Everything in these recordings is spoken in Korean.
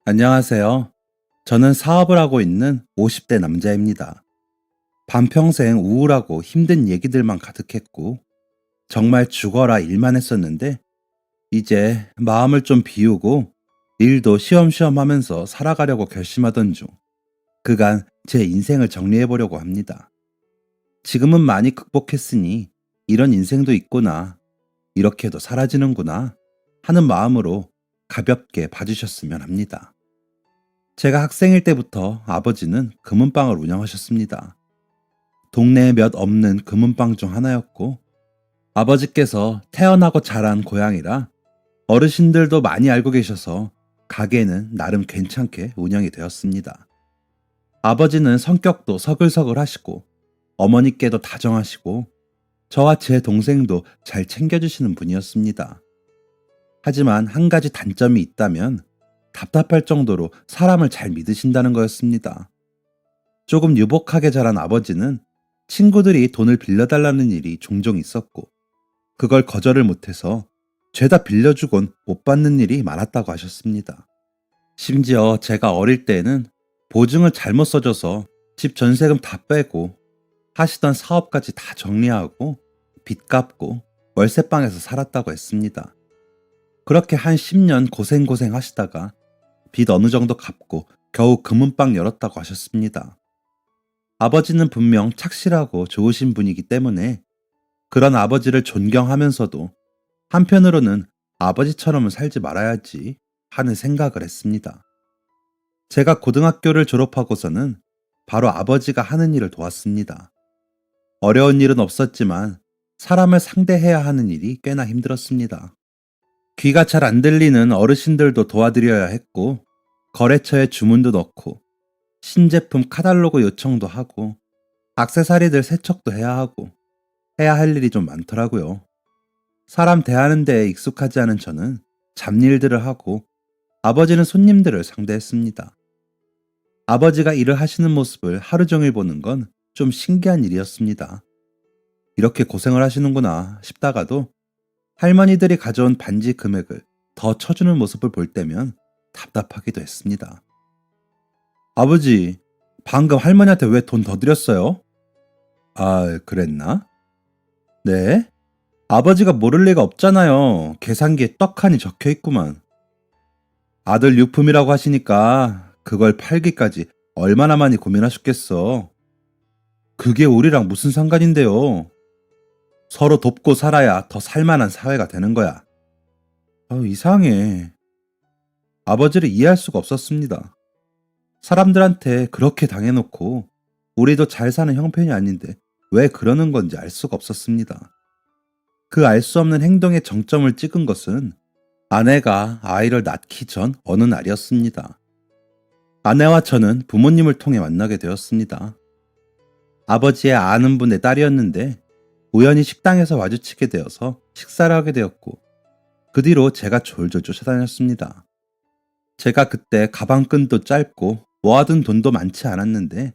안녕하세요. 저는 사업을 하고 있는 50대 남자입니다. 반평생 우울하고 힘든 얘기들만 가득했고, 정말 죽어라 일만 했었는데, 이제 마음을 좀 비우고, 일도 쉬엄쉬엄 하면서 살아가려고 결심하던 중, 그간 제 인생을 정리해보려고 합니다. 지금은 많이 극복했으니, 이런 인생도 있구나, 이렇게도 사라지는구나, 하는 마음으로 가볍게 봐주셨으면 합니다. 제가 학생일 때부터 아버지는 금은방을 운영하셨습니다. 동네에 몇 없는 금은방 중 하나였고, 아버지께서 태어나고 자란 고향이라 어르신들도 많이 알고 계셔서 가게는 나름 괜찮게 운영이 되었습니다. 아버지는 성격도 서글서글 하시고, 어머니께도 다정하시고, 저와 제 동생도 잘 챙겨주시는 분이었습니다. 하지만 한 가지 단점이 있다면 답답할 정도로 사람을 잘 믿으신다는 거였습니다. 조금 유복하게 자란 아버지는 친구들이 돈을 빌려달라는 일이 종종 있었고, 그걸 거절을 못해서 죄다 빌려주곤 못 받는 일이 많았다고 하셨습니다. 심지어 제가 어릴 때에는 보증을 잘못 써줘서 집 전세금 다 빼고 하시던 사업까지 다 정리하고 빚 갚고 월세방에서 살았다고 했습니다. 그렇게 한 10년 고생 하시다가 빚 어느 정도 갚고 겨우 금은방 열었다고 하셨습니다. 아버지는 분명 착실하고 좋으신 분이기 때문에 그런 아버지를 존경하면서도 한편으로는 아버지처럼은 살지 말아야지 하는 생각을 했습니다. 제가 고등학교를 졸업하고서는 바로 아버지가 하는 일을 도왔습니다. 어려운 일은 없었지만 사람을 상대해야 하는 일이 꽤나 힘들었습니다. 귀가 잘 안 들리는 어르신들도 도와드려야 했고, 거래처에 주문도 넣고, 신제품 카탈로그 요청도 하고, 액세서리들 세척도 해야 하고, 해야 할 일이 좀 많더라고요. 사람 대하는 데에 익숙하지 않은 저는 잡일들을 하고, 아버지는 손님들을 상대했습니다. 아버지가 일을 하시는 모습을 하루 종일 보는 건 좀 신기한 일이었습니다. 이렇게 고생을 하시는구나 싶다가도 할머니들이 가져온 반지 금액을 더 쳐주는 모습을 볼 때면 답답하기도 했습니다. 아버지, 방금 할머니한테 왜 돈 더 드렸어요? 아, 그랬나? 네? 아버지가 모를 리가 없잖아요. 계산기에 떡하니 적혀 있구만. 아들 유품이라고 하시니까 그걸 팔기까지 얼마나 많이 고민하셨겠어. 그게 우리랑 무슨 상관인데요. 서로 돕고 살아야 더 살만한 사회가 되는 거야. 이상해. 아버지를 이해할 수가 없었습니다. 사람들한테 그렇게 당해놓고 우리도 잘 사는 형편이 아닌데 왜 그러는 건지 알 수가 없었습니다. 그 알 수 없는 행동의 정점을 찍은 것은 아내가 아이를 낳기 전 어느 날이었습니다. 아내와 저는 부모님을 통해 만나게 되었습니다. 아버지의 아는 분의 딸이었는데 우연히 식당에서 마주치게 되어서 식사를 하게 되었고, 그 뒤로 제가 졸졸 쫓아다녔습니다. 제가 그때 가방끈도 짧고 모아둔 돈도 많지 않았는데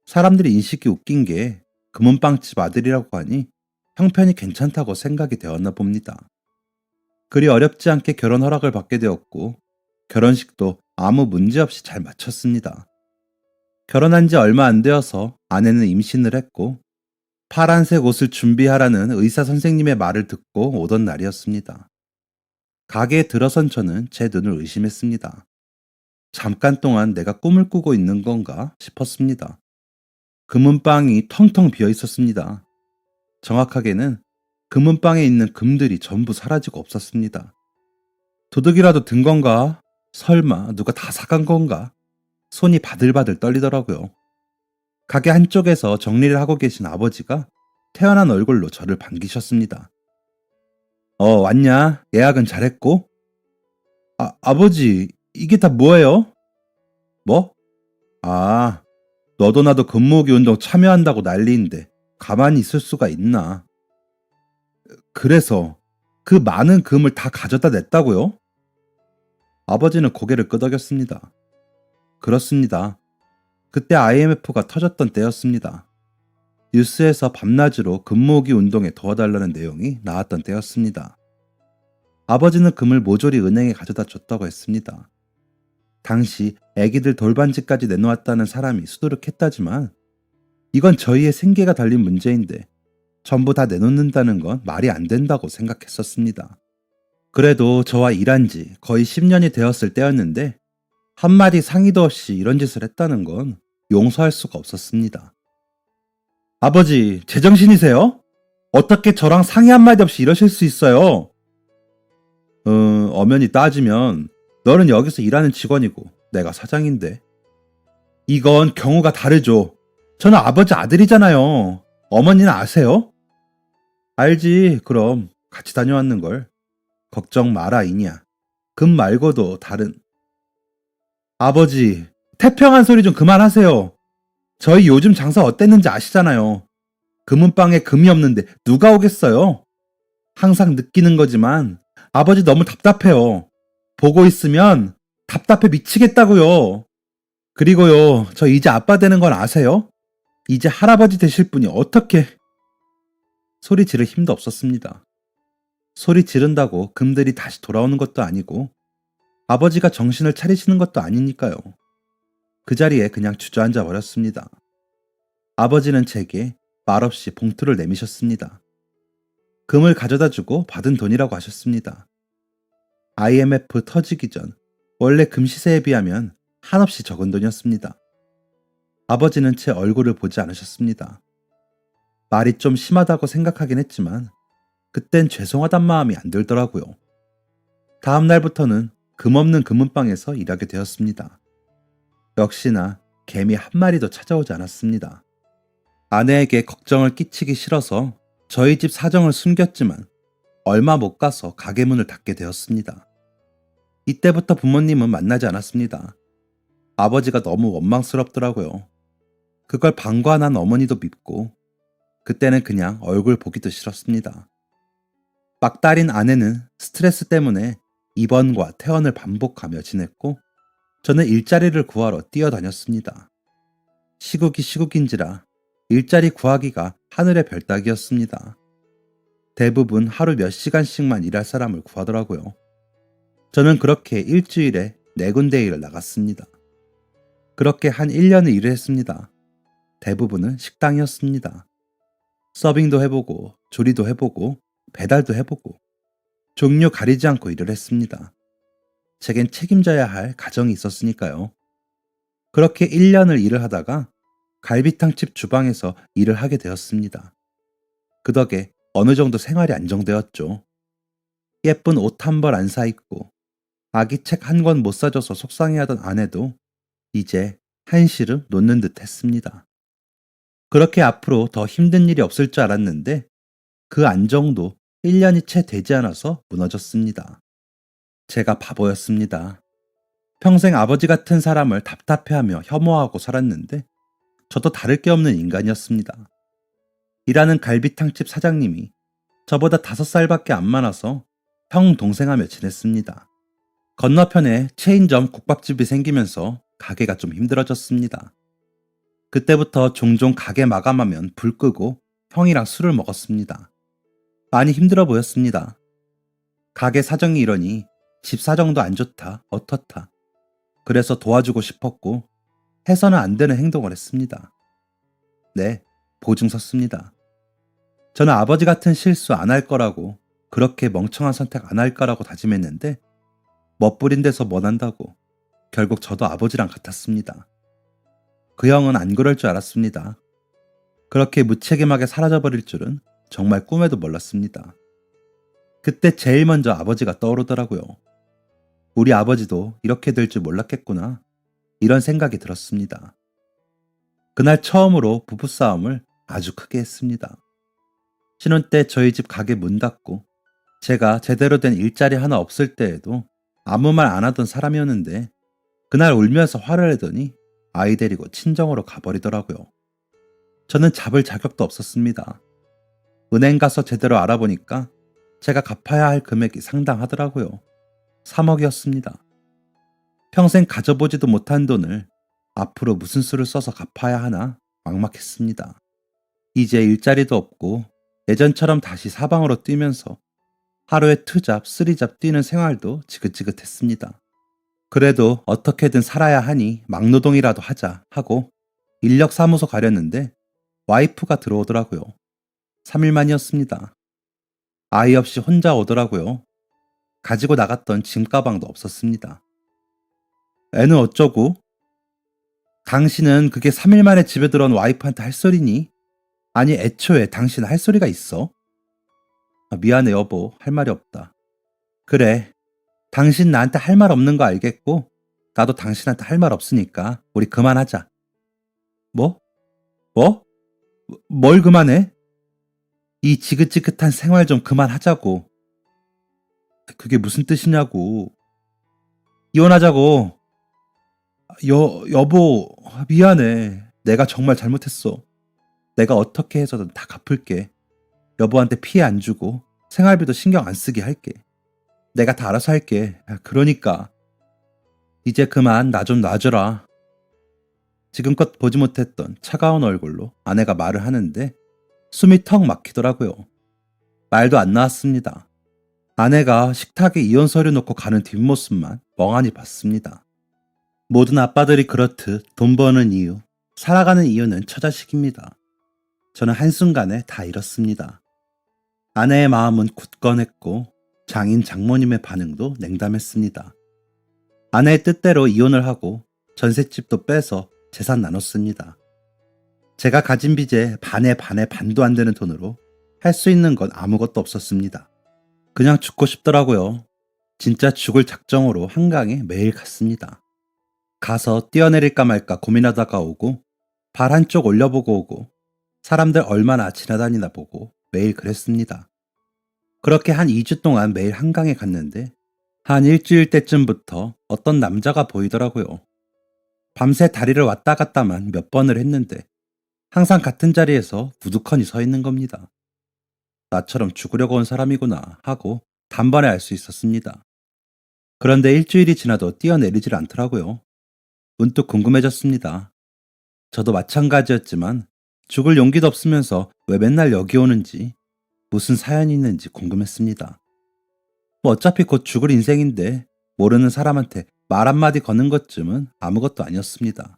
사람들이 인식이 웃긴 게 금은빵집 아들이라고 하니 형편이 괜찮다고 생각이 되었나 봅니다. 그리 어렵지 않게 결혼 허락을 받게 되었고 결혼식도 아무 문제 없이 잘 마쳤습니다. 결혼한 지 얼마 안 되어서 아내는 임신을 했고 파란색 옷을 준비하라는 의사 선생님의 말을 듣고 오던 날이었습니다. 가게에 들어선 저는 제 눈을 의심했습니다. 잠깐 동안 내가 꿈을 꾸고 있는 건가 싶었습니다. 금은방이 텅텅 비어 있었습니다. 정확하게는 금은방에 있는 금들이 전부 사라지고 없었습니다. 도둑이라도 든 건가? 설마 누가 다 사간 건가? 손이 바들바들 떨리더라고요. 가게 한쪽에서 정리를 하고 계신 아버지가 태연한 얼굴로 저를 반기셨습니다. 왔냐? 예약은 잘했고? 아버지, 이게 다 뭐예요? 뭐? 아, 너도 나도 금모으기 운동 참여한다고 난리인데 가만히 있을 수가 있나? 그래서 그 많은 금을 다 가져다 냈다고요? 아버지는 고개를 끄덕였습니다. 그렇습니다. 그때 IMF가 터졌던 때였습니다. 뉴스에서 밤낮으로 금 모으기 운동에 도와달라는 내용이 나왔던 때였습니다. 아버지는 금을 모조리 은행에 가져다 줬다고 했습니다. 당시 애기들 돌반지까지 내놓았다는 사람이 수두룩했다지만 이건 저희의 생계가 달린 문제인데 전부 다 내놓는다는 건 말이 안 된다고 생각했었습니다. 그래도 저와 일한 지 거의 10년이 되었을 때였는데 한마디 상의도 없이 이런 짓을 했다는 건 용서할 수가 없었습니다. 아버지, 제정신이세요? 어떻게 저랑 상의 한마디 없이 이러실 수 있어요? 엄연히 따지면 너는 여기서 일하는 직원이고 내가 사장인데. 이건 경우가 다르죠. 저는 아버지 아들이잖아요. 어머니는 아세요? 알지, 그럼. 같이 다녀왔는걸. 걱정 마라, 이니야. 금 말고도 다른. 아버지, 태평한 소리 좀 그만하세요. 저희 요즘 장사 어땠는지 아시잖아요. 금은방에 금이 없는데 누가 오겠어요? 항상 느끼는 거지만 아버지 너무 답답해요. 보고 있으면 답답해 미치겠다고요. 그리고요, 저 이제 아빠 되는 건 아세요? 이제 할아버지 되실 분이 어떻게... 소리 지를 힘도 없었습니다. 소리 지른다고 금들이 다시 돌아오는 것도 아니고 아버지가 정신을 차리시는 것도 아니니까요. 그 자리에 그냥 주저앉아 버렸습니다. 아버지는 제게 말없이 봉투를 내미셨습니다. 금을 가져다 주고 받은 돈이라고 하셨습니다. IMF 터지기 전 원래 금 시세에 비하면 한없이 적은 돈이었습니다. 아버지는 제 얼굴을 보지 않으셨습니다. 말이 좀 심하다고 생각하긴 했지만 그땐 죄송하단 마음이 안 들더라고요. 다음 날부터는 금 없는 금은방에서 일하게 되었습니다. 역시나 개미 한 마리도 찾아오지 않았습니다. 아내에게 걱정을 끼치기 싫어서 저희 집 사정을 숨겼지만 얼마 못 가서 가게 문을 닫게 되었습니다. 이때부터 부모님은 만나지 않았습니다. 아버지가 너무 원망스럽더라고요. 그걸 방관한 어머니도 밉고 그때는 그냥 얼굴 보기도 싫었습니다. 막달인 아내는 스트레스 때문에 입원과 퇴원을 반복하며 지냈고 저는 일자리를 구하러 뛰어다녔습니다. 시국이 시국인지라 일자리 구하기가 하늘의 별 따기였습니다. 대부분 하루 몇 시간씩만 일할 사람을 구하더라고요. 저는 그렇게 일주일에 4군데 일을 나갔습니다. 그렇게 한 1년을 일을 했습니다. 대부분은 식당이었습니다. 서빙도 해보고 조리도 해보고 배달도 해보고 종류 가리지 않고 일을 했습니다. 제겐 책임져야 할 가정이 있었으니까요. 그렇게 1년을 일을 하다가 갈비탕집 주방에서 일을 하게 되었습니다. 그 덕에 어느 정도 생활이 안정되었죠. 예쁜 옷 한 벌 안 사입고 아기 책 한 권 못 사줘서 속상해하던 아내도 이제 한시름 놓는 듯 했습니다. 그렇게 앞으로 더 힘든 일이 없을 줄 알았는데 그 안정도 1년이 채 되지 않아서 무너졌습니다. 제가 바보였습니다. 평생 아버지 같은 사람을 답답해하며 혐오하고 살았는데 저도 다를 게 없는 인간이었습니다. 일하는 갈비탕집 사장님이 저보다 5살밖에 안 많아서 형 동생하며 지냈습니다. 건너편에 체인점 국밥집이 생기면서 가게가 좀 힘들어졌습니다. 그때부터 종종 가게 마감하면 불 끄고 형이랑 술을 먹었습니다. 많이 힘들어 보였습니다. 가게 사정이 이러니 집 사정도 안 좋다, 어떻다. 그래서 도와주고 싶었고 해서는 안 되는 행동을 했습니다. 네, 보증 섰습니다. 저는 아버지 같은 실수 안 할 거라고 그렇게 멍청한 선택 안 할 거라고 다짐했는데 멋부린 데서 뭐 난다고 결국 저도 아버지랑 같았습니다. 그 형은 안 그럴 줄 알았습니다. 그렇게 무책임하게 사라져버릴 줄은 정말 꿈에도 몰랐습니다. 그때 제일 먼저 아버지가 떠오르더라고요. 우리 아버지도 이렇게 될 줄 몰랐겠구나. 이런 생각이 들었습니다. 그날 처음으로 부부싸움을 아주 크게 했습니다. 신혼 때 저희 집 가게 문 닫고 제가 제대로 된 일자리 하나 없을 때에도 아무 말 안 하던 사람이었는데 그날 울면서 화를 내더니 아이 데리고 친정으로 가버리더라고요. 저는 잡을 자격도 없었습니다. 은행 가서 제대로 알아보니까 제가 갚아야 할 금액이 상당하더라고요. 3억이었습니다. 평생 가져보지도 못한 돈을 앞으로 무슨 수를 써서 갚아야 하나 막막했습니다. 이제 일자리도 없고 예전처럼 다시 사방으로 뛰면서 하루에 2잡, 3잡 뛰는 생활도 지긋지긋했습니다. 그래도 어떻게든 살아야 하니 막노동이라도 하자 하고 인력사무소 가렸는데 와이프가 들어오더라고요. 3일 만이었습니다. 아이 없이 혼자 오더라고요. 가지고 나갔던 짐 가방도 없었습니다. 애는 어쩌고? 당신은 그게 3일 만에 집에 들어온 와이프한테 할 소리니? 아니 애초에 당신 할 소리가 있어? 미안해 여보, 할 말이 없다. 그래, 당신 나한테 할 말 없는 거 알겠고 나도 당신한테 할 말 없으니까 우리 그만하자. 뭐? 뭐? 뭘 그만해? 이 지긋지긋한 생활 좀 그만하자고. 그게 무슨 뜻이냐고. 이혼하자고. 여보, 미안해. 내가 정말 잘못했어. 내가 어떻게 해서든 다 갚을게. 여보한테 피해 안 주고 생활비도 신경 안 쓰게 할게. 내가 다 알아서 할게. 그러니까 이제 그만 나 좀 놔줘라. 지금껏 보지 못했던 차가운 얼굴로 아내가 말을 하는데 숨이 턱 막히더라고요. 말도 안 나왔습니다. 아내가 식탁에 이혼 서류 놓고 가는 뒷모습만 멍하니 봤습니다. 모든 아빠들이 그렇듯 돈 버는 이유, 살아가는 이유는 처자식입니다. 저는 한순간에 다 잃었습니다. 아내의 마음은 굳건했고 장인 장모님의 반응도 냉담했습니다. 아내의 뜻대로 이혼을 하고 전셋집도 빼서 재산 나눴습니다. 제가 가진 빚의 반의 반도 안 되는 돈으로 할 수 있는 건 아무것도 없었습니다. 그냥 죽고 싶더라고요. 진짜 죽을 작정으로 한강에 매일 갔습니다. 가서 뛰어내릴까 말까 고민하다가 오고 발 한쪽 올려보고 오고 사람들 얼마나 지나다니나 보고 매일 그랬습니다. 그렇게 한 2주 동안 매일 한강에 갔는데 한 일주일 때쯤부터 어떤 남자가 보이더라고요. 밤새 다리를 왔다 갔다만 몇 번을 했는데 항상 같은 자리에서 우두커니 서 있는 겁니다. 나처럼 죽으려고 온 사람이구나 하고 단번에 알 수 있었습니다. 그런데 일주일이 지나도 뛰어내리질 않더라고요. 문득 궁금해졌습니다. 저도 마찬가지였지만 죽을 용기도 없으면서 왜 맨날 여기 오는지 무슨 사연이 있는지 궁금했습니다. 뭐 어차피 곧 죽을 인생인데 모르는 사람한테 말 한마디 거는 것쯤은 아무것도 아니었습니다.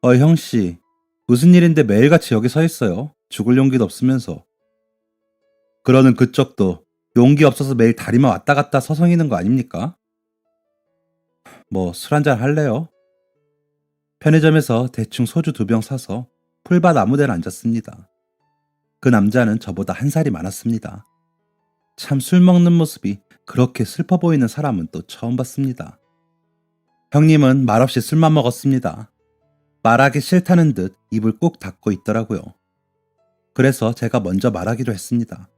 형씨, 무슨 일인데 매일같이 여기 서 있어요? 죽을 용기도 없으면서. 그러는 그쪽도 용기 없어서 매일 다리만 왔다 갔다 서성이는 거 아닙니까? 뭐 술 한잔 할래요? 편의점에서 대충 소주 2병 사서 풀밭 아무데나 앉았습니다. 그 남자는 저보다 1살이 많았습니다. 참 술 먹는 모습이 그렇게 슬퍼 보이는 사람은 또 처음 봤습니다. 형님은 말없이 술만 먹었습니다. 말하기 싫다는 듯 입을 꾹 닫고 있더라고요. 그래서 제가 먼저 말하기로 했습니다.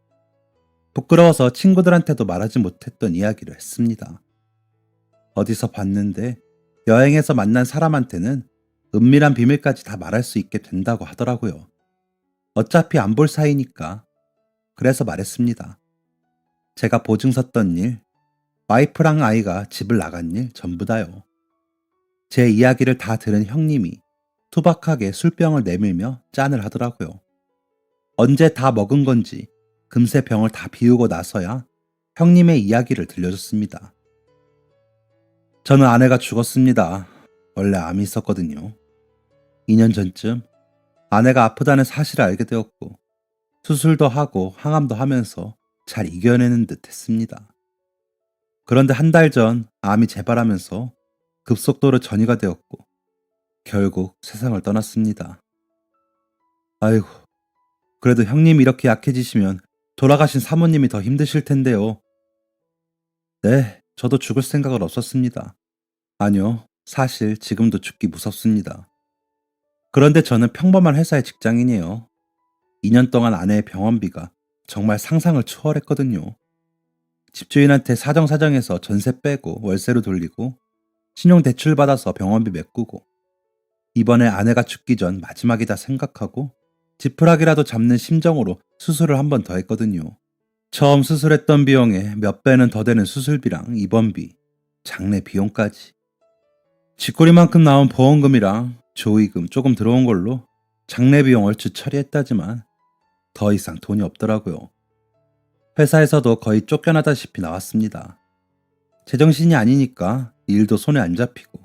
부끄러워서 친구들한테도 말하지 못했던 이야기를 했습니다. 어디서 봤는데 여행에서 만난 사람한테는 은밀한 비밀까지 다 말할 수 있게 된다고 하더라고요. 어차피 안 볼 사이니까. 그래서 말했습니다. 제가 보증 섰던 일, 와이프랑 아이가 집을 나간 일 전부 다요. 제 이야기를 다 들은 형님이 투박하게 술병을 내밀며 짠을 하더라고요. 언제 다 먹은 건지 금세 병을 다 비우고 나서야 형님의 이야기를 들려줬습니다. 저는 아내가 죽었습니다. 원래 암이 있었거든요. 2년 전쯤 아내가 아프다는 사실을 알게 되었고 수술도 하고 항암도 하면서 잘 이겨내는 듯 했습니다. 그런데 1달 전 암이 재발하면서 급속도로 전이가 되었고 결국 세상을 떠났습니다. 아이고, 그래도 형님이 이렇게 약해지시면 돌아가신 사모님이 더 힘드실 텐데요. 네, 저도 죽을 생각은 없었습니다. 아니요, 사실 지금도 죽기 무섭습니다. 그런데 저는 평범한 회사의 직장인이에요. 2년 동안 아내의 병원비가 정말 상상을 초월했거든요. 집주인한테 사정사정해서 전세 빼고 월세로 돌리고 신용대출 받아서 병원비 메꾸고 이번에 아내가 죽기 전 마지막이다 생각하고 지푸라기라도 잡는 심정으로 수술을 한 번 더 했거든요. 처음 수술했던 비용에 몇 배는 더 되는 수술비랑 입원비, 장례 비용까지. 쥐꼬리만큼 나온 보험금이랑 조의금 조금 들어온 걸로 장례 비용 얼추 처리했다지만 더 이상 돈이 없더라고요. 회사에서도 거의 쫓겨나다시피 나왔습니다. 제정신이 아니니까 일도 손에 안 잡히고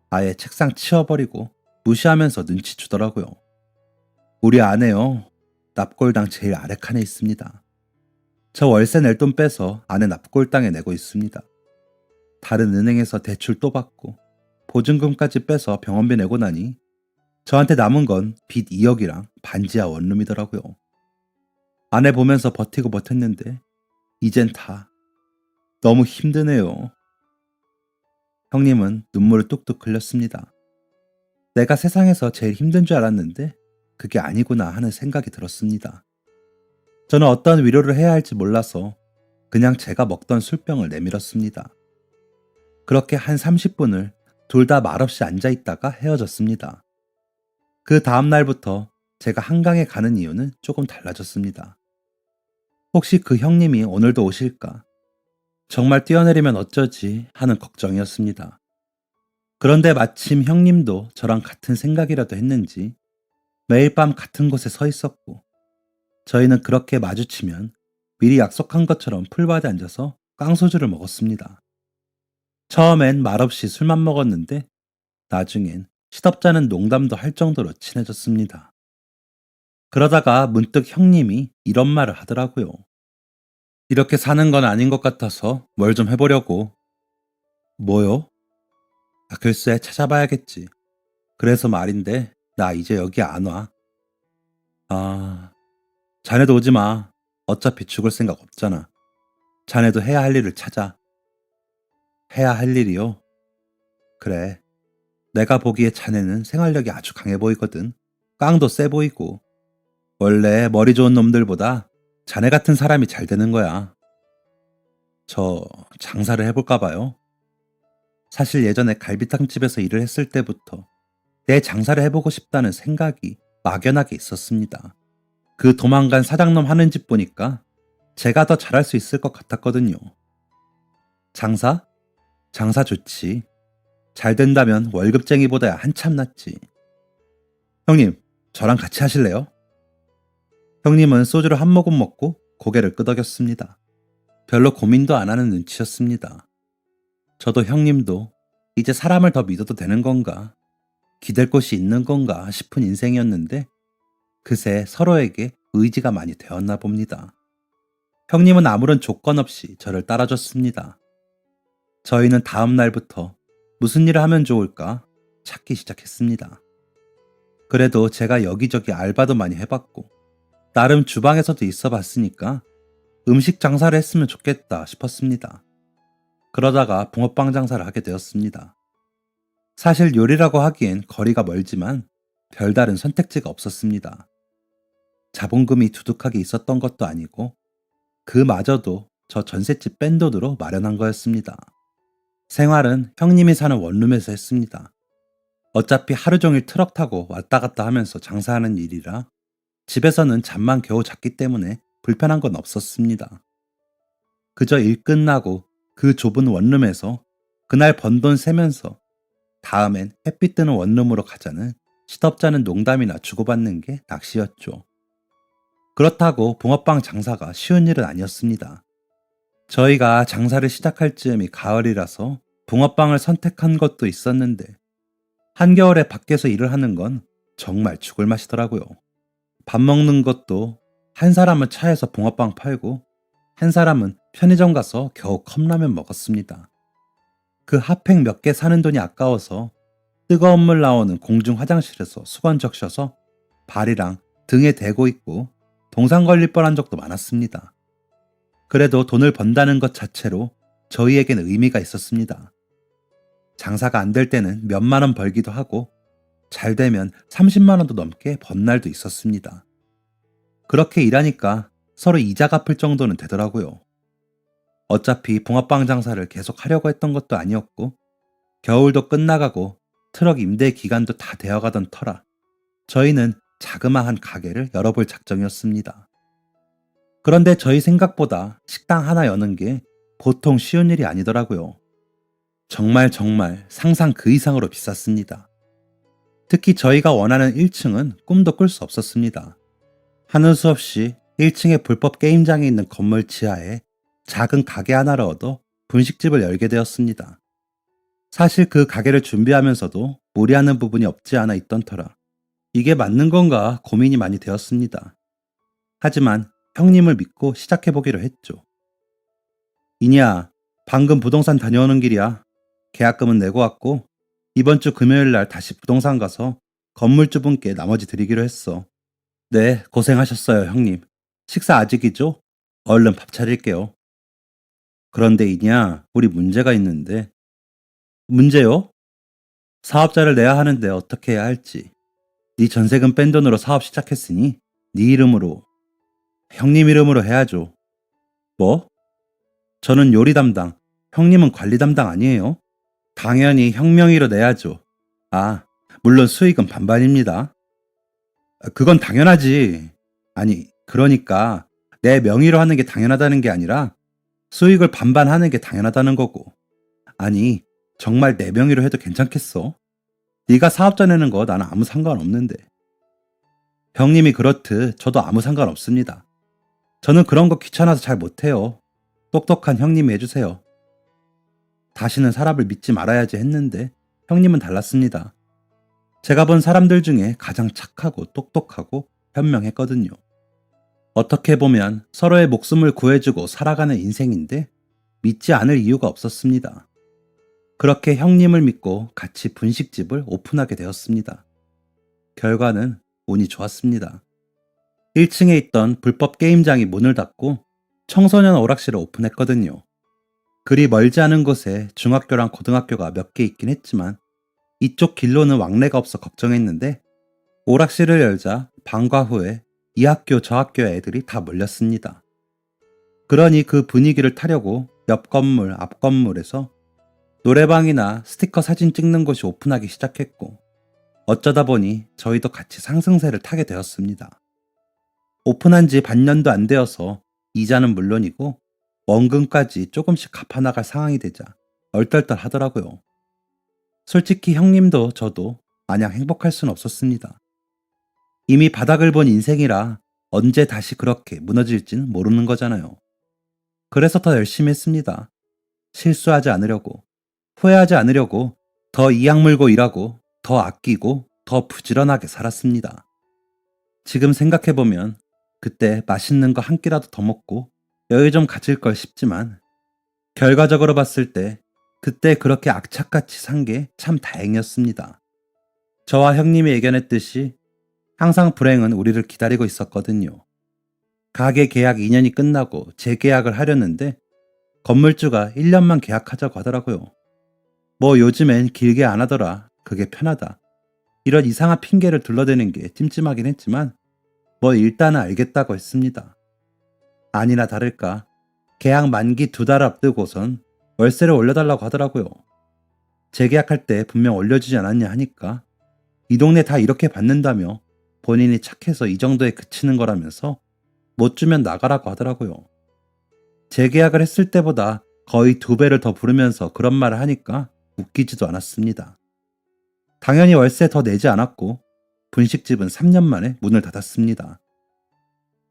아예 책상 치워버리고 무시하면서 눈치 주더라고요. 우리 아내요. 납골당 제일 아래 칸에 있습니다. 저 월세 낼 돈 빼서 아내 납골당에 내고 있습니다. 다른 은행에서 대출 또 받고 보증금까지 빼서 병원비 내고 나니 저한테 남은 건 빚 2억이랑 반지하 원룸이더라고요. 아내 보면서 버티고 버텼는데 이젠 다 너무 힘드네요. 형님은 눈물을 뚝뚝 흘렸습니다. 내가 세상에서 제일 힘든 줄 알았는데 그게 아니구나 하는 생각이 들었습니다. 저는 어떤 위로를 해야 할지 몰라서 그냥 제가 먹던 술병을 내밀었습니다. 그렇게 한 30분을 둘 다 말없이 앉아 있다가 헤어졌습니다. 그 다음 날부터 제가 한강에 가는 이유는 조금 달라졌습니다. 혹시 그 형님이 오늘도 오실까? 정말 뛰어내리면 어쩌지 하는 걱정이었습니다. 그런데 마침 형님도 저랑 같은 생각이라도 했는지 매일 밤 같은 곳에 서 있었고 저희는 그렇게 마주치면 미리 약속한 것처럼 풀밭에 앉아서 깡소주를 먹었습니다. 처음엔 말없이 술만 먹었는데 나중엔 시덥잖은 농담도 할 정도로 친해졌습니다. 그러다가 문득 형님이 이런 말을 하더라고요. 이렇게 사는 건 아닌 것 같아서 뭘 좀 해보려고. 뭐요? 아, 글쎄 찾아봐야겠지. 그래서 말인데 나 이제 여기 안 와. 아, 자네도 오지 마. 어차피 죽을 생각 없잖아. 자네도 해야 할 일을 찾아. 해야 할 일이요? 그래. 내가 보기에 자네는 생활력이 아주 강해 보이거든. 깡도 세 보이고. 원래 머리 좋은 놈들보다 자네 같은 사람이 잘 되는 거야. 저 장사를 해볼까 봐요. 사실 예전에 갈비탕집에서 일을 했을 때부터 내 장사를 해보고 싶다는 생각이 막연하게 있었습니다. 그 도망간 사장놈 하는 집 보니까 제가 더 잘할 수 있을 것 같았거든요. 장사? 장사 좋지. 잘 된다면 월급쟁이보다야 한참 낫지. 형님, 저랑 같이 하실래요? 형님은 소주를 한 모금 먹고 고개를 끄덕였습니다. 별로 고민도 안 하는 눈치였습니다. 저도 형님도 이제 사람을 더 믿어도 되는 건가, 기댈 곳이 있는 건가 싶은 인생이었는데 그새 서로에게 의지가 많이 되었나 봅니다. 형님은 아무런 조건 없이 저를 따라줬습니다. 저희는 다음 날부터 무슨 일을 하면 좋을까 찾기 시작했습니다. 그래도 제가 여기저기 알바도 많이 해봤고 나름 주방에서도 있어 봤으니까 음식 장사를 했으면 좋겠다 싶었습니다. 그러다가 붕어빵 장사를 하게 되었습니다. 사실 요리라고 하기엔 거리가 멀지만 별다른 선택지가 없었습니다. 자본금이 두둑하게 있었던 것도 아니고 그마저도 저 전셋집 뺀 돈으로 마련한 거였습니다. 생활은 형님이 사는 원룸에서 했습니다. 어차피 하루 종일 트럭 타고 왔다 갔다 하면서 장사하는 일이라 집에서는 잠만 겨우 잤기 때문에 불편한 건 없었습니다. 그저 일 끝나고 그 좁은 원룸에서 그날 번 돈 세면서 다음엔 햇빛 드는 원룸으로 가자는 시덥잖은 농담이나 주고받는 게 낚시였죠. 그렇다고 붕어빵 장사가 쉬운 일은 아니었습니다. 저희가 장사를 시작할 즈음이 가을이라서 붕어빵을 선택한 것도 있었는데 한겨울에 밖에서 일을 하는 건 정말 죽을 맛이더라고요. 밥 먹는 것도 한 사람은 차에서 붕어빵 팔고 한 사람은 편의점 가서 겨우 컵라면 먹었습니다. 그 핫팩 몇 개 사는 돈이 아까워서 뜨거운 물 나오는 공중 화장실에서 수건 적셔서 발이랑 등에 대고 있고 동상 걸릴 뻔한 적도 많았습니다. 그래도 돈을 번다는 것 자체로 저희에겐 의미가 있었습니다. 장사가 안 될 때는 몇만 원 벌기도 하고 잘 되면 30만 원도 넘게 번 날도 있었습니다. 그렇게 일하니까 서로 이자 갚을 정도는 되더라고요. 어차피 붕어빵 장사를 계속 하려고 했던 것도 아니었고 겨울도 끝나가고 트럭 임대 기간도 다 되어가던 터라 저희는 자그마한 가게를 열어볼 작정이었습니다. 그런데 저희 생각보다 식당 하나 여는 게 보통 쉬운 일이 아니더라고요. 정말 상상 그 이상으로 비쌌습니다. 특히 저희가 원하는 1층은 꿈도 꿀 수 없었습니다. 하는 수 없이 1층에 불법 게임장이 있는 건물 지하에 작은 가게 하나를 얻어 분식집을 열게 되었습니다. 사실 그 가게를 준비하면서도 무리하는 부분이 없지 않아 있던 터라 이게 맞는 건가 고민이 많이 되었습니다. 하지만 형님을 믿고 시작해보기로 했죠. 이니야, 방금 부동산 다녀오는 길이야. 계약금은 내고 왔고 이번 주 금요일 날 다시 부동산 가서 건물주분께 나머지 드리기로 했어. 네, 고생하셨어요, 형님. 식사 아직이죠? 얼른 밥 차릴게요. 그런데 이니야, 우리 문제가 있는데. 문제요? 사업자를 내야 하는데 어떻게 해야 할지. 네 전세금 뺀 돈으로 사업 시작했으니 네 이름으로, 형님 이름으로 해야죠. 뭐? 저는 요리 담당, 형님은 관리 담당 아니에요? 당연히 형 명의로 내야죠. 아, 물론 수익은 반반입니다. 그건 당연하지. 아니, 그러니까 내 명의로 하는 게 당연하다는 게 아니라 수익을 반반 하는 게 당연하다는 거고. 아니, 정말 내 명의로 해도 괜찮겠어? 네가 사업자 내는 거 나는 아무 상관없는데. 형님이 그렇듯 저도 아무 상관없습니다. 저는 그런 거 귀찮아서 잘 못해요. 똑똑한 형님이 해주세요. 다시는 사람을 믿지 말아야지 했는데 형님은 달랐습니다. 제가 본 사람들 중에 가장 착하고 똑똑하고 현명했거든요. 어떻게 보면 서로의 목숨을 구해주고 살아가는 인생인데 믿지 않을 이유가 없었습니다. 그렇게 형님을 믿고 같이 분식집을 오픈하게 되었습니다. 결과는 운이 좋았습니다. 1층에 있던 불법 게임장이 문을 닫고 청소년 오락실을 오픈했거든요. 그리 멀지 않은 곳에 중학교랑 고등학교가 몇 개 있긴 했지만 이쪽 길로는 왕래가 없어 걱정했는데 오락실을 열자 방과 후에 이 학교 저 학교 애들이 다 몰렸습니다. 그러니 그 분위기를 타려고 옆 건물 앞 건물에서 노래방이나 스티커 사진 찍는 곳이 오픈하기 시작했고 어쩌다 보니 저희도 같이 상승세를 타게 되었습니다. 오픈한 지 반년도 안 되어서 이자는 물론이고 원금까지 조금씩 갚아나갈 상황이 되자 얼떨떨 하더라고요. 솔직히 형님도 저도 마냥 행복할 순 없었습니다. 이미 바닥을 본 인생이라 언제 다시 그렇게 무너질지는 모르는 거잖아요. 그래서 더 열심히 했습니다. 실수하지 않으려고, 후회하지 않으려고 더 이악 물고 일하고 더 아끼고 더 부지런하게 살았습니다. 지금 생각해보면 그때 맛있는 거 한 끼라도 더 먹고 여유 좀 가질 걸 싶지만 결과적으로 봤을 때 그때 그렇게 악착같이 산 게 참 다행이었습니다. 저와 형님이 예견했듯이 항상 불행은 우리를 기다리고 있었거든요. 가게 계약 2년이 끝나고 재계약을 하려는데 건물주가 1년만 계약하자고 하더라고요. 뭐 요즘엔 길게 안 하더라. 그게 편하다. 이런 이상한 핑계를 둘러대는 게 찜찜하긴 했지만 뭐 일단은 알겠다고 했습니다. 아니나 다를까 계약 만기 2달 앞두고선 월세를 올려달라고 하더라고요. 재계약할 때 분명 올려주지 않았냐 하니까 이 동네 다 이렇게 받는다며 본인이 착해서 이 정도에 그치는 거라면서 못 주면 나가라고 하더라고요. 재계약을 했을 때보다 거의 2배를 더 부르면서 그런 말을 하니까 웃기지도 않았습니다. 당연히 월세 더 내지 않았고 분식집은 3년 만에 문을 닫았습니다.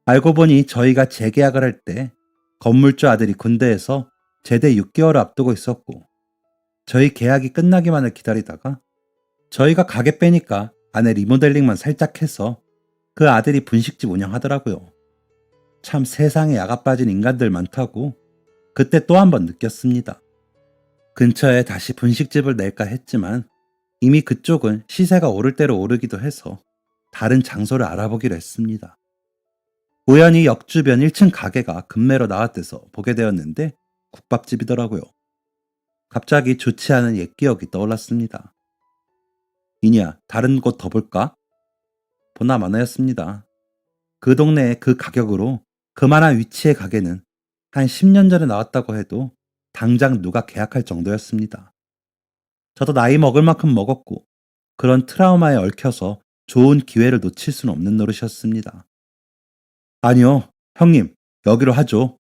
알고 보니 저희가 재계약을 할 때 건물주 아들이 군대에서 제대 6개월을 앞두고 있었고 저희 계약이 끝나기만을 기다리다가 저희가 가게 빼니까 안에 리모델링만 살짝 해서 그 아들이 분식집 운영하더라고요. 참 세상에 야가 빠진 인간들 많다고 그때 또 한 번 느꼈습니다. 근처에 다시 분식집을 낼까 했지만 이미 그쪽은 시세가 오를 대로 오르기도 해서 다른 장소를 알아보기로 했습니다. 우연히 역 주변 1층 가게가 급매로 나왔대서 보게 되었는데 국밥집이더라고요. 갑자기 좋지 않은 옛 기억이 떠올랐습니다. 이니야, 다른 곳 더 볼까? 보나 마나였습니다. 그 동네에 그 가격으로 그만한 위치의 가게는 한 10년 전에 나왔다고 해도 당장 누가 계약할 정도였습니다. 저도 나이 먹을 만큼 먹었고 그런 트라우마에 얽혀서 좋은 기회를 놓칠 수는 없는 노릇이었습니다. 아니요, 형님, 여기로 하죠.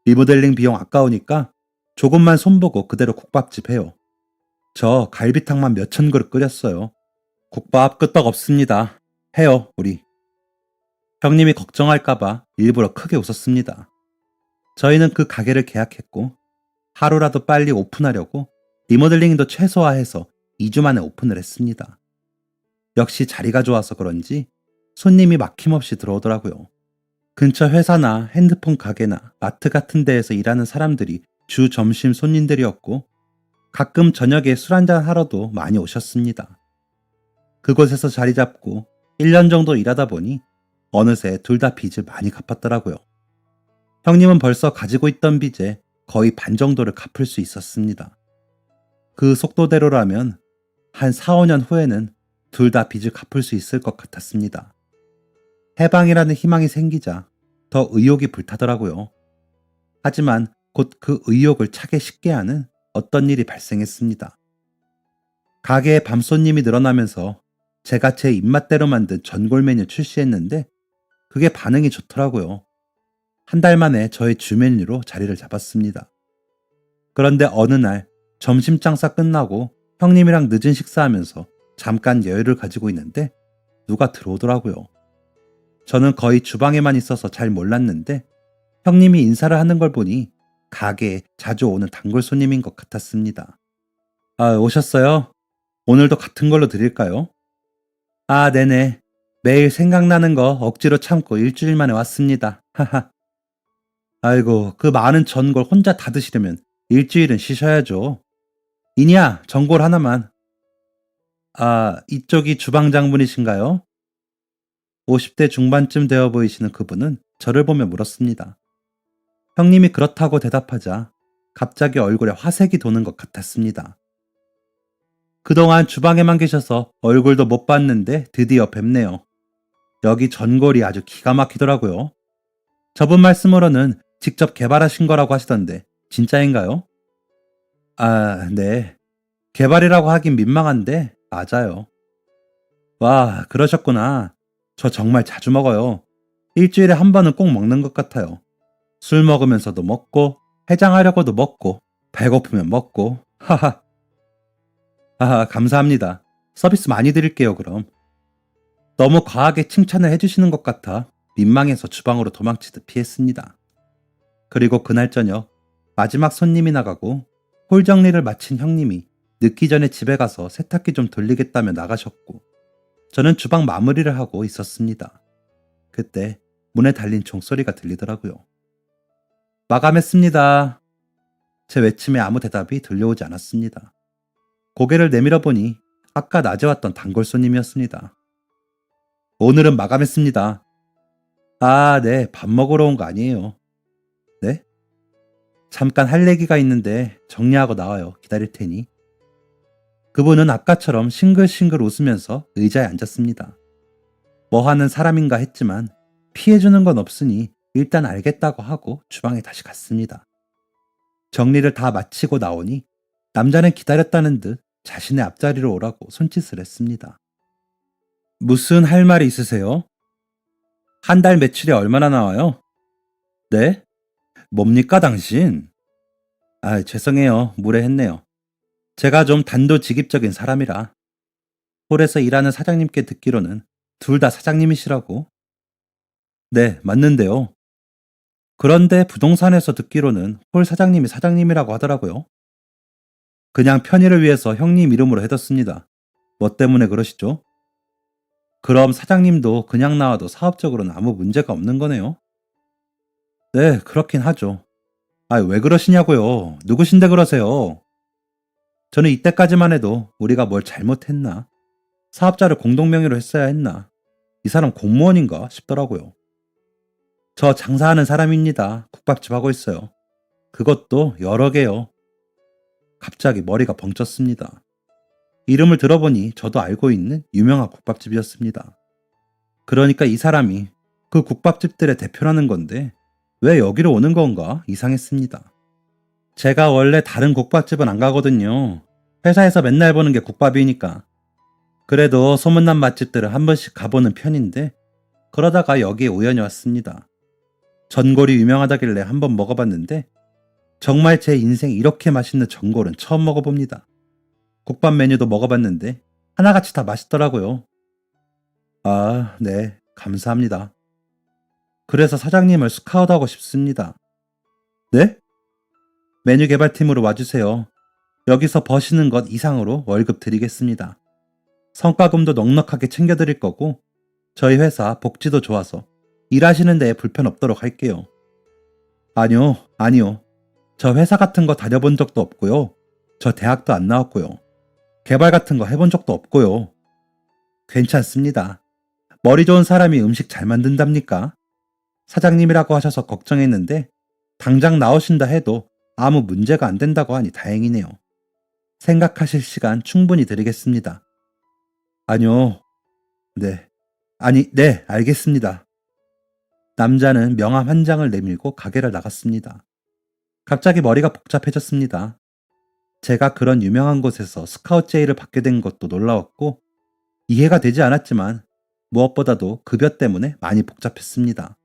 리모델링 비용 아까우니까 조금만 손보고 그대로 국밥집 해요. 저 갈비탕만 몇천 그릇 끓였어요. 국밥 끄떡 없습니다. 해요, 우리. 형님이 걱정할까봐 일부러 크게 웃었습니다. 저희는 그 가게를 계약했고 하루라도 빨리 오픈하려고 리모델링도 최소화해서 2주 만에 오픈을 했습니다. 역시 자리가 좋아서 그런지 손님이 막힘없이 들어오더라고요. 근처 회사나 핸드폰 가게나 마트 같은 데에서 일하는 사람들이 주 점심 손님들이었고 가끔 저녁에 술 한잔 하러도 많이 오셨습니다. 그곳에서 자리 잡고 1년 정도 일하다 보니 어느새 둘 다 빚을 많이 갚았더라고요. 형님은 벌써 가지고 있던 빚의 거의 반 정도를 갚을 수 있었습니다. 그 속도대로라면 한 4, 5년 후에는 둘 다 빚을 갚을 수 있을 것 같았습니다. 해방이라는 희망이 생기자 더 의욕이 불타더라고요. 하지만 곧 그 의욕을 차게 식게 하는 어떤 일이 발생했습니다. 가게에 밤손님이 늘어나면서 제가 제 입맛대로 만든 전골 메뉴 출시했는데 그게 반응이 좋더라고요. 한 달 만에 저의 주 메뉴로 자리를 잡았습니다. 그런데 어느 날 점심 장사 끝나고 형님이랑 늦은 식사하면서 잠깐 여유를 가지고 있는데 누가 들어오더라고요. 저는 거의 주방에만 있어서 잘 몰랐는데 형님이 인사를 하는 걸 보니 가게에 자주 오는 단골 손님인 것 같았습니다. 아, 오셨어요? 오늘도 같은 걸로 드릴까요? 아, 네네. 매일 생각나는 거 억지로 참고 일주일 만에 왔습니다. 하하. 아이고, 그 많은 전골 혼자 다 드시려면 일주일은 쉬셔야죠. 이니야, 전골 하나만. 아, 이쪽이 주방 장분이신가요? 50대 중반쯤 되어 보이시는 그분은 저를 보며 물었습니다. 형님이 그렇다고 대답하자 갑자기 얼굴에 화색이 도는 것 같았습니다. 그동안 주방에만 계셔서 얼굴도 못 봤는데 드디어 뵙네요. 여기 전골이 아주 기가 막히더라고요. 저분 말씀으로는 직접 개발하신 거라고 하시던데 진짜인가요? 아, 네. 개발이라고 하긴 민망한데 맞아요. 와, 그러셨구나. 저 정말 자주 먹어요. 일주일에 한 번은 꼭 먹는 것 같아요. 술 먹으면서도 먹고, 해장하려고도 먹고, 배고프면 먹고, 하하. 하하, 감사합니다. 서비스 많이 드릴게요, 그럼. 너무 과하게 칭찬을 해주시는 것 같아 민망해서 주방으로 도망치듯 피했습니다. 그리고 그날 저녁, 마지막 손님이 나가고, 홀 정리를 마친 형님이 늦기 전에 집에 가서 세탁기 좀 돌리겠다며 나가셨고, 저는 주방 마무리를 하고 있었습니다. 그때 문에 달린 종소리가 들리더라고요. 마감했습니다. 제 외침에 아무 대답이 들려오지 않았습니다. 고개를 내밀어 보니 아까 낮에 왔던 단골 손님이었습니다. 오늘은 마감했습니다. 아, 네, 밥 먹으러 온 거 아니에요. 네? 잠깐 할 얘기가 있는데 정리하고 나와요. 기다릴 테니. 그분은 아까처럼 싱글싱글 웃으면서 의자에 앉았습니다. 뭐 하는 사람인가 했지만 피해주는 건 없으니 일단 알겠다고 하고 주방에 다시 갔습니다. 정리를 다 마치고 나오니 남자는 기다렸다는 듯 자신의 앞자리로 오라고 손짓을 했습니다. 무슨 할 말이 있으세요? 한 달 매출이 얼마나 나와요? 네? 뭡니까 당신? 아, 죄송해요. 무례했네요. 제가 좀 단도직입적인 사람이라. 홀에서 일하는 사장님께 듣기로는 둘 다 사장님이시라고. 네, 맞는데요. 그런데 부동산에서 듣기로는 홀 사장님이 사장님이라고 하더라고요. 그냥 편의를 위해서 형님 이름으로 해뒀습니다. 뭐 때문에 그러시죠? 그럼 사장님도 그냥 나와도 사업적으로는 아무 문제가 없는 거네요? 네, 그렇긴 하죠. 아, 왜 그러시냐고요? 누구신데 그러세요? 저는 이때까지만 해도 우리가 뭘 잘못했나? 사업자를 공동명의로 했어야 했나? 이 사람 공무원인가 싶더라고요. 저 장사하는 사람입니다. 국밥집 하고 있어요. 그것도 여러 개요. 갑자기 머리가 벙쪘습니다. 이름을 들어보니 저도 알고 있는 유명한 국밥집이었습니다. 그러니까 이 사람이 그 국밥집들의 대표라는 건데 왜 여기로 오는 건가 이상했습니다. 제가 원래 다른 국밥집은 안 가거든요. 회사에서 맨날 보는 게 국밥이니까. 그래도 소문난 맛집들을 한 번씩 가보는 편인데 그러다가 여기에 우연히 왔습니다. 전골이 유명하다길래 한번 먹어봤는데 정말 제 인생 이렇게 맛있는 전골은 처음 먹어봅니다. 국밥 메뉴도 먹어봤는데 하나같이 다 맛있더라고요. 아, 네, 감사합니다. 그래서 사장님을 스카우트하고 싶습니다. 네? 메뉴 개발팀으로 와주세요. 여기서 버시는 것 이상으로 월급 드리겠습니다. 성과금도 넉넉하게 챙겨드릴 거고 저희 회사 복지도 좋아서 일하시는 데에 불편 없도록 할게요. 아니요, 아니요. 저 회사 같은 거 다녀본 적도 없고요. 저 대학도 안 나왔고요. 개발 같은 거 해본 적도 없고요. 괜찮습니다. 머리 좋은 사람이 음식 잘 만든답니까? 사장님이라고 하셔서 걱정했는데 당장 나오신다 해도 아무 문제가 안 된다고 하니 다행이네요. 생각하실 시간 충분히 드리겠습니다. 아니요. 네. 아니, 네, 알겠습니다. 남자는 명함 한 장을 내밀고 가게를 나갔습니다. 갑자기 머리가 복잡해졌습니다. 제가 그런 유명한 곳에서 스카우트 제의를 받게 된 것도 놀라웠고 이해가 되지 않았지만 무엇보다도 급여 때문에 많이 복잡했습니다.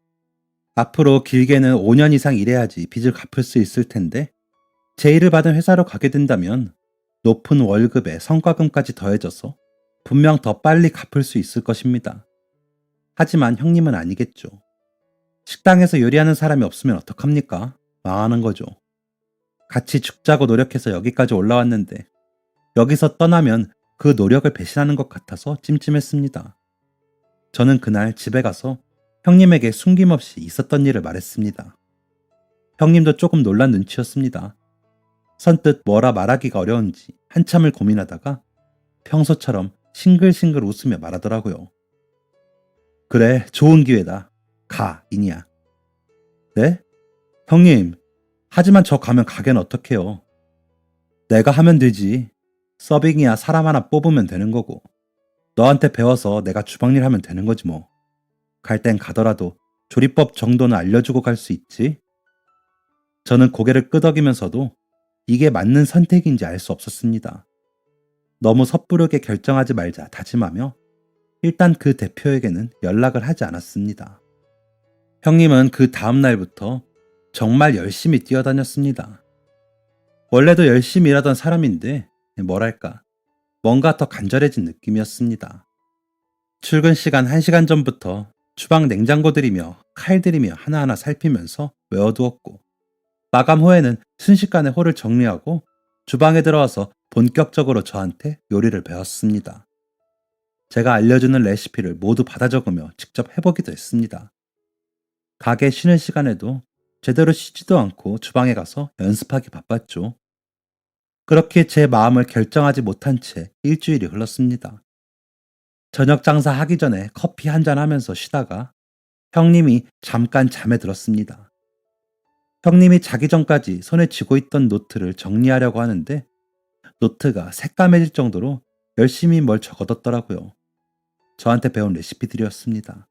앞으로 길게는 5년 이상 일해야지 빚을 갚을 수 있을 텐데 제의를 받은 회사로 가게 된다면 높은 월급에 성과금까지 더해져서 분명 더 빨리 갚을 수 있을 것입니다. 하지만 형님은 아니겠죠. 식당에서 요리하는 사람이 없으면 어떡합니까? 망하는 거죠. 같이 죽자고 노력해서 여기까지 올라왔는데 여기서 떠나면 그 노력을 배신하는 것 같아서 찜찜했습니다. 저는 그날 집에 가서 형님에게 숨김없이 있었던 일을 말했습니다. 형님도 조금 놀란 눈치였습니다. 선뜻 뭐라 말하기가 어려운지 한참을 고민하다가 평소처럼 싱글싱글 웃으며 말하더라고요. 그래, 좋은 기회다. 가, 이니야. 네? 형님, 하지만 저 가면 가게는 어떡해요? 내가 하면 되지. 서빙이야 사람 하나 뽑으면 되는 거고. 너한테 배워서 내가 주방일 하면 되는 거지 뭐. 갈 땐 가더라도 조리법 정도는 알려주고 갈 수 있지. 저는 고개를 끄덕이면서도 이게 맞는 선택인지 알 수 없었습니다. 너무 섣부르게 결정하지 말자 다짐하며 일단 그 대표에게는 연락을 하지 않았습니다. 형님은 그 다음 날부터 정말 열심히 뛰어다녔습니다. 원래도 열심히 일하던 사람인데 뭐랄까 뭔가 더 간절해진 느낌이었습니다. 출근 시간 1시간 전부터 주방 냉장고 들이며 칼 들이며 하나하나 살피면서 외워두었고 마감 후에는 순식간에 홀을 정리하고 주방에 들어와서 본격적으로 저한테 요리를 배웠습니다. 제가 알려주는 레시피를 모두 받아 적으며 직접 해보기도 했습니다. 가게 쉬는 시간에도 제대로 쉬지도 않고 주방에 가서 연습하기 바빴죠. 그렇게 제 마음을 결정하지 못한 채 일주일이 흘렀습니다. 저녁 장사 하기 전에 커피 한잔 하면서 쉬다가 형님이 잠깐 잠에 들었습니다. 형님이 자기 전까지 손에 쥐고 있던 노트를 정리하려고 하는데 노트가 새까매질 정도로 열심히 뭘 적어뒀더라고요. 저한테 배운 레시피들이었습니다.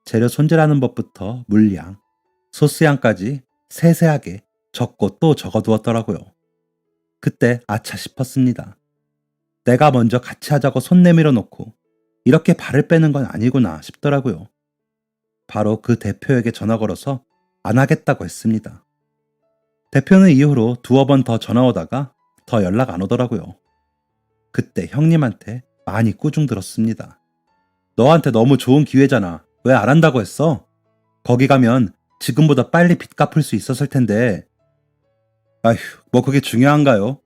재료 손질하는 법부터 물량, 소스양까지 세세하게 적고 또 적어두었더라고요. 그때 아차 싶었습니다. 내가 먼저 같이 하자고 손 내밀어 놓고 이렇게 발을 빼는 건 아니구나 싶더라고요. 바로 그 대표에게 전화 걸어서 안 하겠다고 했습니다. 대표는 이후로 두어 번 더 전화 오다가 더 연락 안 오더라고요. 그때 형님한테 많이 꾸중 들었습니다. 너한테 너무 좋은 기회잖아. 왜 안 한다고 했어? 거기 가면 지금보다 빨리 빚 갚을 수 있었을 텐데. 아휴, 뭐 그게 중요한가요?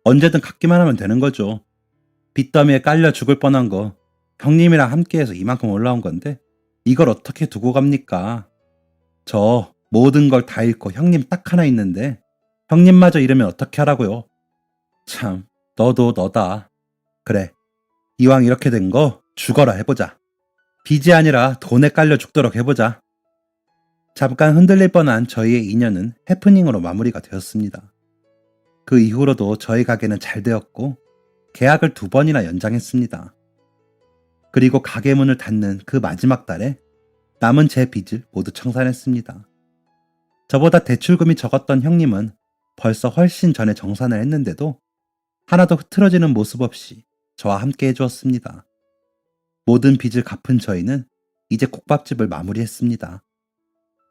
언제든 갚기만 하면 되는 거죠. 빚더미에 깔려 죽을 뻔한 거 형님이랑 함께해서 이만큼 올라온 건데 이걸 어떻게 두고 갑니까? 저 모든 걸 다 잃고 형님 딱 하나 있는데 형님마저 잃으면 어떻게 하라고요? 참, 너도 너다. 그래, 이왕 이렇게 된 거 죽어라 해보자. 빚이 아니라 돈에 깔려 죽도록 해보자. 잠깐 흔들릴 뻔한 저희의 인연은 해프닝으로 마무리가 되었습니다. 그 이후로도 저희 가게는 잘 되었고 계약을 2번이나 연장했습니다. 그리고 가게 문을 닫는 그 마지막 달에 남은 제 빚을 모두 청산했습니다. 저보다 대출금이 적었던 형님은 벌써 훨씬 전에 정산을 했는데도 하나도 흐트러지는 모습 없이 저와 함께 해주었습니다. 모든 빚을 갚은 저희는 이제 국밥집을 마무리했습니다.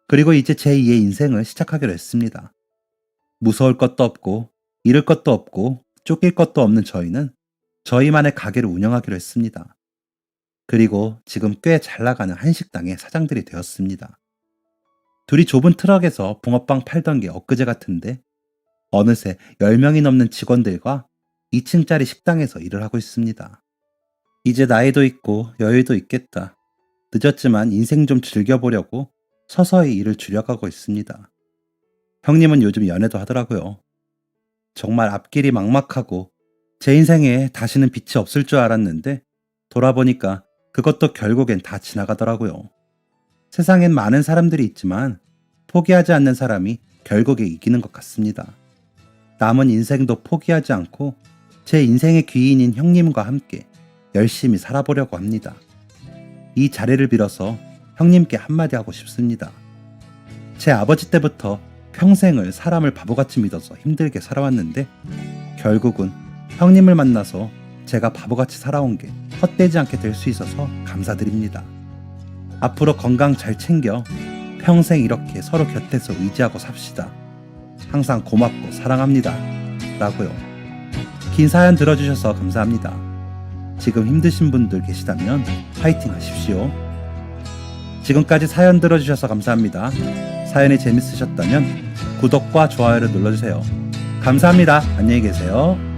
그리고 이제 제2의 인생을 시작하기로 했습니다. 무서울 것도 없고 잃을 것도 없고 쫓길 것도 없는 저희는 저희만의 가게를 운영하기로 했습니다. 그리고 지금 꽤 잘 나가는 한식당의 사장들이 되었습니다. 둘이 좁은 트럭에서 붕어빵 팔던 게 엊그제 같은데 어느새 10명이 넘는 직원들과 2층짜리 식당에서 일을 하고 있습니다. 이제 나이도 있고 여유도 있겠다. 늦었지만 인생 좀 즐겨보려고 서서히 일을 줄여가고 있습니다. 형님은 요즘 연애도 하더라고요. 정말 앞길이 막막하고 제 인생에 다시는 빛이 없을 줄 알았는데 돌아보니까 그것도 결국엔 다 지나가더라고요. 세상엔 많은 사람들이 있지만 포기하지 않는 사람이 결국에 이기는 것 같습니다. 남은 인생도 포기하지 않고 제 인생의 귀인인 형님과 함께 열심히 살아보려고 합니다. 이 자리를 빌어서 형님께 한마디 하고 싶습니다. 제 아버지 때부터 평생을 사람을 바보같이 믿어서 힘들게 살아왔는데 결국은 형님을 만나서 제가 바보같이 살아온 게 헛되지 않게 될 수 있어서 감사드립니다. 앞으로 건강 잘 챙겨 평생 이렇게 서로 곁에서 의지하고 삽시다. 항상 고맙고 사랑합니다. 라고요. 긴 사연 들어주셔서 감사합니다. 지금 힘드신 분들 계시다면 파이팅 하십시오. 지금까지 사연 들어주셔서 감사합니다. 사연이 재밌으셨다면 구독과 좋아요를 눌러주세요. 감사합니다. 안녕히 계세요.